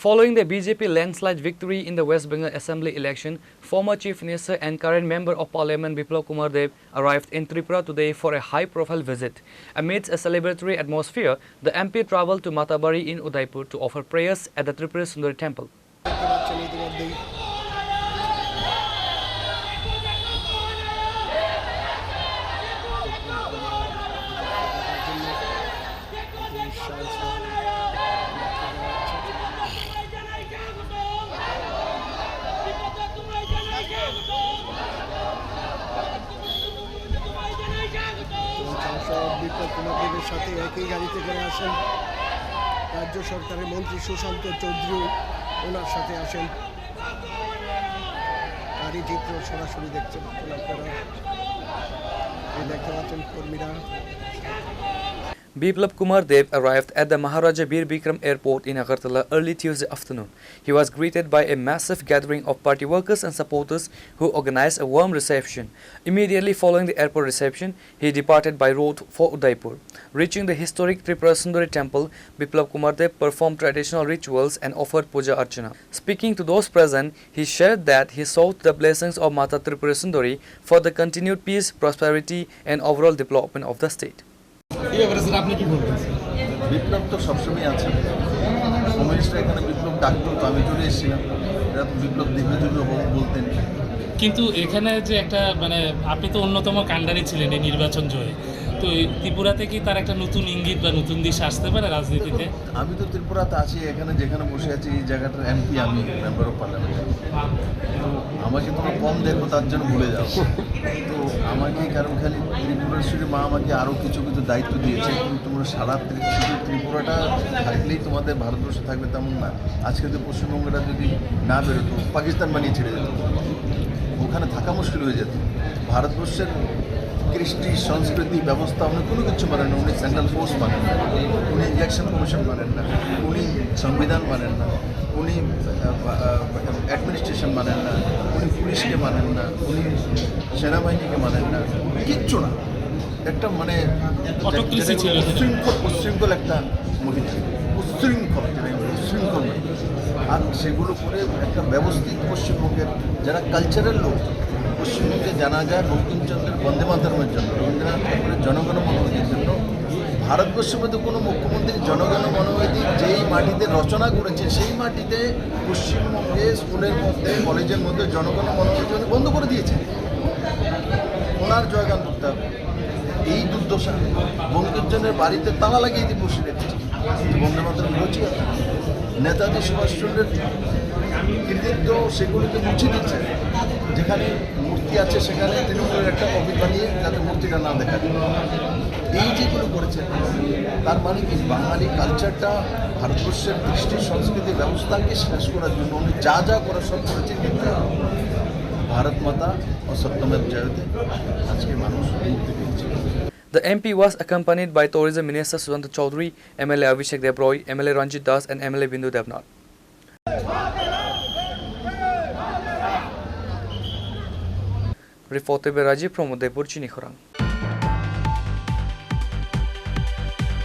Following the BJP landslide victory in the West Bengal Assembly election, former Chief Minister and current Member of Parliament Biplab Kumar Deb arrived in Tripura today for a high-profile visit. Amidst a celebratory atmosphere, the MP travelled to Matabari in Udaipur to offer prayers at the Tripura Sundari Temple. Biplab Kumar দেবের সাথে একই গাড়িতে করে আসেন রাজ্য সরকারের মন্ত্রী সুশান্ত চৌধুরী ওনার সাথে আসেন গাড়ি চিত্র সরাসরি দেখতে পাচ্ছেন আপনারা দেখতে পাচ্ছেন কর্মীরা Biplab Kumar Deb arrived at the Maharaja Bir Bikram Airport in Agartala early Tuesday afternoon. He was greeted by a massive gathering of party workers and supporters who organized a warm reception. Immediately following the airport reception, he departed by road for Udaipur. Reaching the historic Tripura Sundari Temple, Biplab Kumar Deb performed traditional rituals and offered puja archana. Speaking to those present, he shared that he sought the blessings of Mata Tripura Sundari for the continued peace, prosperity and overall development of the state. বিপ্লব তো সবসময় আছে কমিউনিস্টরা এখানে বিপ্লব doctor তো আমি চলে এসেছিলাম এরা তো বিপ্লব দেবের জন্য বলতেন কিন্তু এখানে যে একটা মানে আপনি তো অন্যতম কাণ্ডারি ছিলেন এই নির্বাচন জয়ে তো ত্রিপুরাতে কি তার একটা নতুন ইঙ্গিত বা নতুন দিশা আসতে পারে রাজনীতিতে আমি তো ত্রিপুরাতে আছি এখানে যেখানে বসে আছি এই জায়গাটার এমপি আমি মেম্বার অফ পার্লামেন্ট তো আমাকে তোমরা কম দেখো তার জন্য ভুলে যাও তো আমাকে কারণ খালি ত্রিপুরেশ্বরী মা আমাকে আরও কিছু কিছু দায়িত্ব দিয়েছে কিন্তু তোমরা সারা ত্রিপুরাটা থাকলেই তোমাদের ভারতবর্ষে থাকবে তেমন না আজকে যদি পশ্চিমবঙ্গটা যদি না বেরোতো পাকিস্তান বানিয়ে ছেড়ে যেত ওখানে থাকা মুশকিল হয়ে যেত ভারতবর্ষের কৃষ্টি সংস্কৃতি ব্যবস্থা উনি কোনো কিছু মানেন না উনি সেন্ট্রাল ফোর্স মানেন না উনি ইলেকশন কমিশন মানেন না উনি সংবিধান মানেন না উনি অ্যাডমিনিস্ট্রেশন মানেন না উনি পুলিশকে মানেন না উনি সেনাবাহিনীকে মানেন না কিচ্ছু না একটা মানে উচ্ছৃঙ্খল একটা মহিলা উচ্ছৃঙ্খল আর সেগুলো করে একটা ব্যবস্থিত পশ্চিমবঙ্গের যারা কালচারাল লোক পশ্চিমবঙ্গে জানা যায় বঙ্কিমচন্দ্রের বন্দে মাতরমের জন্য রবীন্দ্রনাথ ঠাকুরের জনগণ মনোনীতির জন্য ভারতবর্ষের মধ্যে কোনো মুখ্যমন্ত্রী জনগণ মনোনীতি যেই মাটিতে রচনা করেছে সেই মাটিতে পশ্চিমবঙ্গে স্কুলের মধ্যে কলেজের মধ্যে জনগণ মনোনীতি বন্ধ করে দিয়েছে ওনার জয়গান করতে হবে এই দুর্দশা বঙ্কিমচন্দ্রের বাড়িতে তালা লাগিয়ে দিয়ে বসে রেখেছে বন্দে মাতরম রচিত নেতাজি সুভাষচন্দ্রের কৃতিত্ব সেগুলিকে মুছে দিচ্ছে যেখানে মূর্তি আছে সেখানে তৃণমূলের একটা কপি বানিয়ে যাতে মূর্তিটা না দেখা যায় এই যেগুলো করেছে তার মানে কি বাঙালি কালচারটা ভারতবর্ষের কৃষ্টি সংস্কৃতি ব্যবস্থাকে শেষ করার জন্য উনি যা যা করার সব করেছে কিন্তু ভারত মাতা ও সত্যমেব জয়তে আজকে মানুষ মুক্তি পেয়েছে The MP was accompanied by Tourism Minister Sushant Chaudhary, MLA Abhishek Debroy, MLA Ranjit Das and MLA Bindu Devnath. Reported by Rajiv from Udaipur, Chini, Khorang.